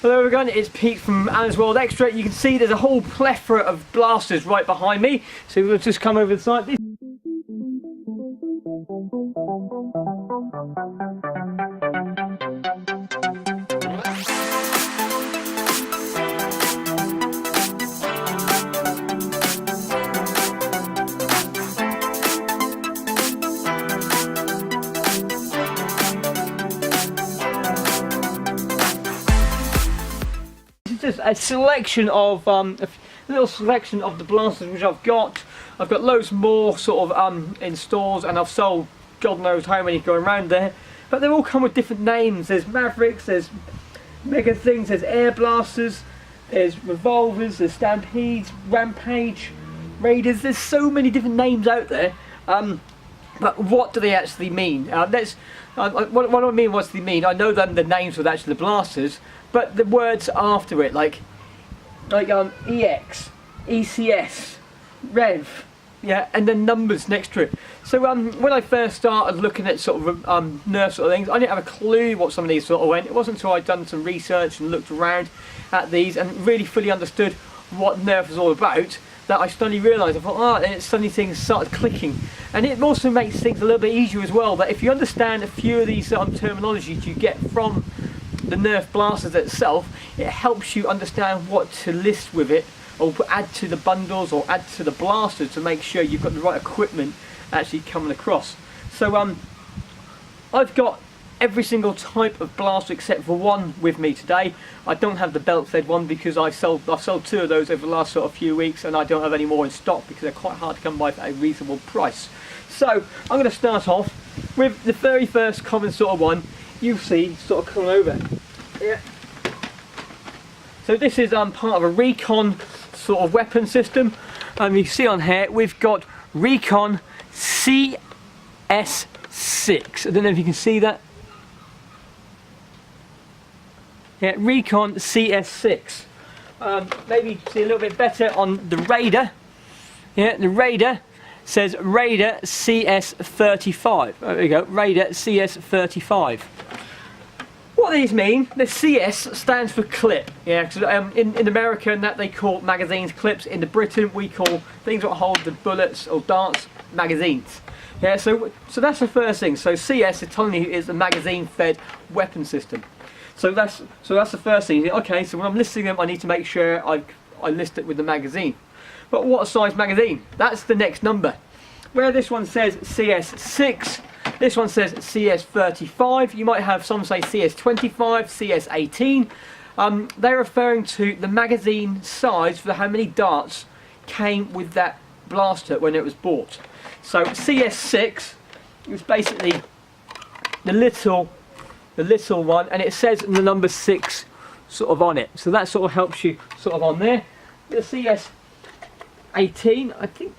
Hello again, it's Pete from Alan's World Extra. You can see there's a whole plethora of blasters right behind me, so we'll just come over the side. Just a selection of a little selection of the blasters which I've got. I've got loads more sort of in stores, and I've sold God knows how many going around there, but they all come with different names. There's Mavericks, there's Mega Things, there's Air Blasters, there's Revolvers, there's Stampedes, Rampage, Raiders. There's so many different names out there, but what do they actually mean? What do I mean, what's they mean? I know them, the names with actually the blasters, but the words after it, like EX, ECS, REV, yeah, and then numbers next to it. So when I first started looking at sort of Nerf sort of things, I didn't have a clue what some of these sort of went. It wasn't until I'd done some research and looked around at these and really fully understood what Nerf was all about that I suddenly realised, I thought, and suddenly things started clicking. And it also makes things a little bit easier as well, that if you understand a few of these terminologies you get from the Nerf blasters itself, it helps you understand what to list with it, or add to the bundles, or add to the blasters to make sure you've got the right equipment actually coming across. So I've got every single type of blaster except for one with me today. I don't have the belt fed one because I've sold two of those over the last sort of few weeks, and I don't have any more in stock because they're quite hard to come by at a reasonable price. So I'm going to start off with the very first common sort of one you see sort of coming over. Yeah. So this is part of a Recon sort of weapon system. You see on here we've got Recon CS6. I don't know if you can see that. Yeah, Recon CS6. Maybe see a little bit better on the Raider. Yeah, the Raider says Raider CS35. There we go, Raider CS35. What these mean, the CS stands for clip. Yeah, because in America and that they call magazines clips. In Britain we call things that hold the bullets or darts magazines. Yeah, so that's the first thing. So CS is a magazine-fed weapon system. So that's the first thing. Okay, so when I'm listing them, I need to make sure I list it with the magazine. But what size magazine? That's the next number. Where this one says CS6, this one says CS35. You might have some say CS25, CS18. They're referring to the magazine size for how many darts came with that blaster when it was bought. So CS6 is basically the little one, and it says the number 6 sort of on it. So that sort of helps you sort of on there. The CS18, I think.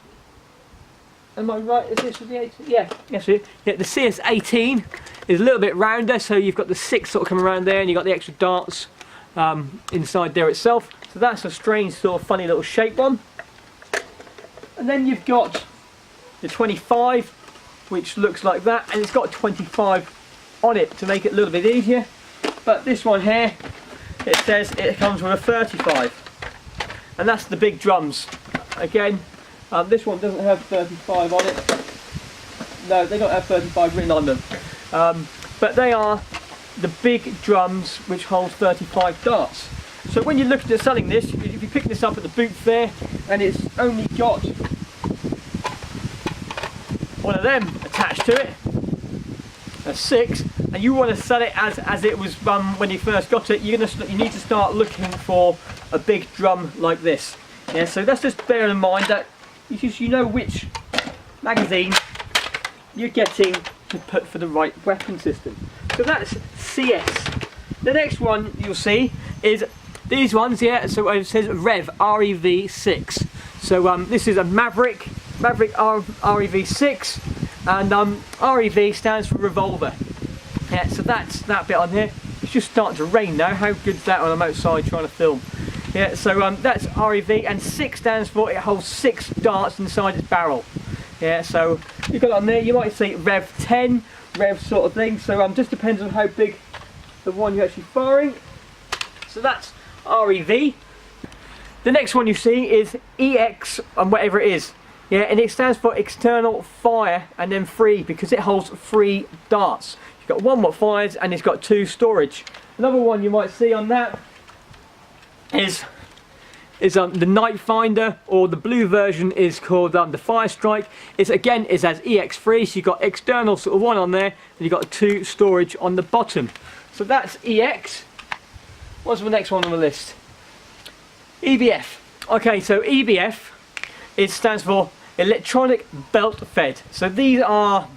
Am I right? Is this the 18? Yeah, yes, yeah, the CS18 is a little bit rounder, so you've got the 6 sort of coming around there, and you've got the extra darts inside there itself. So that's a strange sort of funny little shape one. And then you've got the 25, which looks like that, and it's got 25 on it to make it a little bit easier. But this one here, it says it comes with a 35, and that's the big drums. Again, this one doesn't have 35 on it. No, they don't have 35 written on them. But they are the big drums which hold 35 darts. So when you're looking at selling this, if you pick this up at the boot fair and it's only got one of them attached to it, a 6, and you want to sell it as it was when you first got it, you need to start looking for a big drum like this. Yeah, so that's just bear in mind that you know which magazine you're getting to put for the right weapon system. So that's CS. The next one you'll see is these ones, yeah. So it says REV, REV6. So this is a Maverick REV6, and REV stands for Revolver. Yeah, so that's that bit on here. It's just starting to rain now. How good's that when I'm outside trying to film? Yeah, so that's REV, and 6 stands for it holds 6 darts inside its barrel. Yeah, so you've got it on there. You might see Rev 10, Rev sort of thing. So just depends on how big the one you're actually firing. So that's REV. The next one you see is EX and whatever it is. Yeah, and it stands for external fire and then free, because it holds 3 darts. You've got one what fires and it's got 2 storage. Another one you might see on that is the Night Finder, or the blue version is called the Fire Strike. It's again is as EX3, so you've got external sort of one on there, and you've got 2 storage on the bottom. So that's EX. What's the next one on the list? EBF. Okay, so EBF, it stands for Electronic Belt Fed. So these are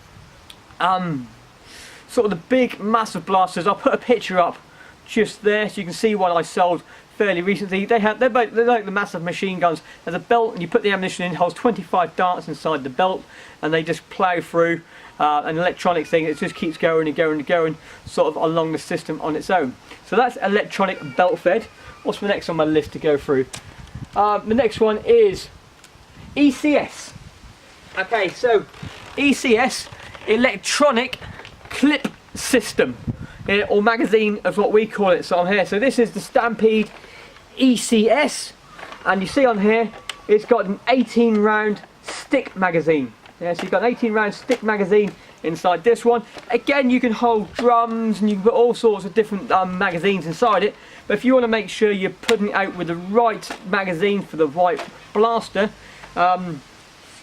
sort of the big massive blasters. I'll put a picture up just there so you can see what I sold fairly recently. They're like the massive machine guns. There's a belt and you put the ammunition in, holds 25 darts inside the belt, and they just plough through an electronic thing that just keeps going and going and going sort of along the system on its own. So that's Electronic Belt Fed. What's the next on my list to go through? The next one is ECS. Okay, so ECS, Electronic Clip System, or magazine is what we call it. So on here, so this is the Stampede ECS, and you see on here it's got an 18 round stick magazine. Yeah, so you've got an 18 round stick magazine inside this one. Again, you can hold drums and you can put all sorts of different magazines inside it, but if you want to make sure you're putting it out with the right magazine for the right blaster,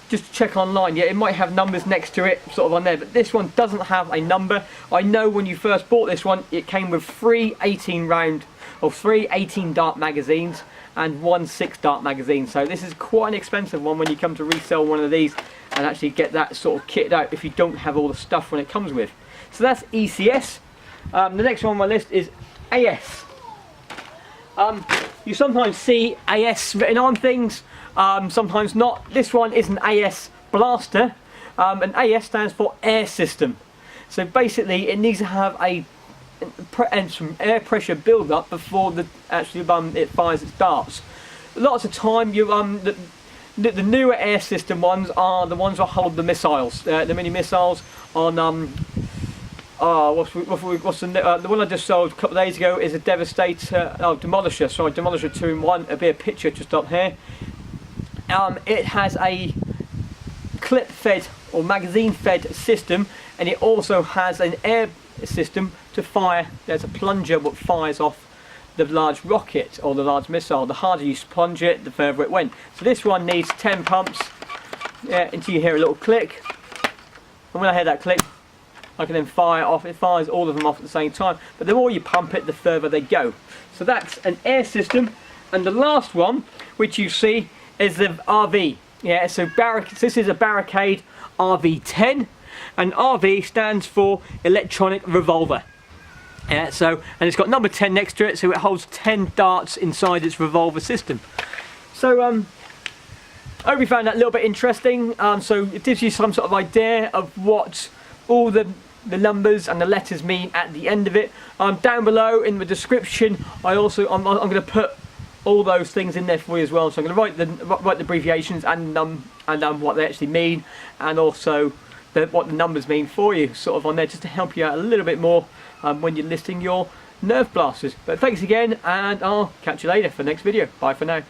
just check online. Yeah, it might have numbers next to it sort of on there, but this one doesn't have a number. I know when you first bought this one it came with 3 18 round or 3 18 dart magazines and 1 6 dart magazine, so this is quite an expensive one when you come to resell one of these and actually get that sort of kitted out if you don't have all the stuff when it comes with. So that's ECS. The next one on my list is AS. You sometimes see AS written on things, sometimes not. This one is an AS blaster, and AS stands for air system. So basically it needs to have some air pressure build up before it fires its darts. Lots of time the newer air system ones are the ones that hold the missiles, the mini missiles on the one I just sold a couple of days ago is a Demolisher. Sorry, Demolisher 2-in-1. It'll be a picture just up here. It has a clip fed or magazine fed system, and it also has an air system to fire. There's a plunger that fires off the large rocket or the large missile. The harder you plunge it, the further it went. So this one needs 10 pumps, until you hear a little click, and when I hear that click I can then fire off. It fires all of them off at the same time, but the more you pump it the further they go. So that's an air system. And the last one which you see is the RV. Yeah, so this is a Barricade RV10, and RV stands for Electronic Revolver. Yeah, so, and it's got number 10 next to it, so it holds 10 darts inside its revolver system. So I hope you found that a little bit interesting. So it gives you some sort of idea of what all the numbers and the letters mean at the end of it. Down below in the description I'm going to put all those things in there for you as well. So I'm going to write the abbreviations and what they actually mean, and also what the numbers mean for you sort of on there, just to help you out a little bit more when you're listing your Nerf blasters. But thanks again, and I'll catch you later for the next video. Bye for now.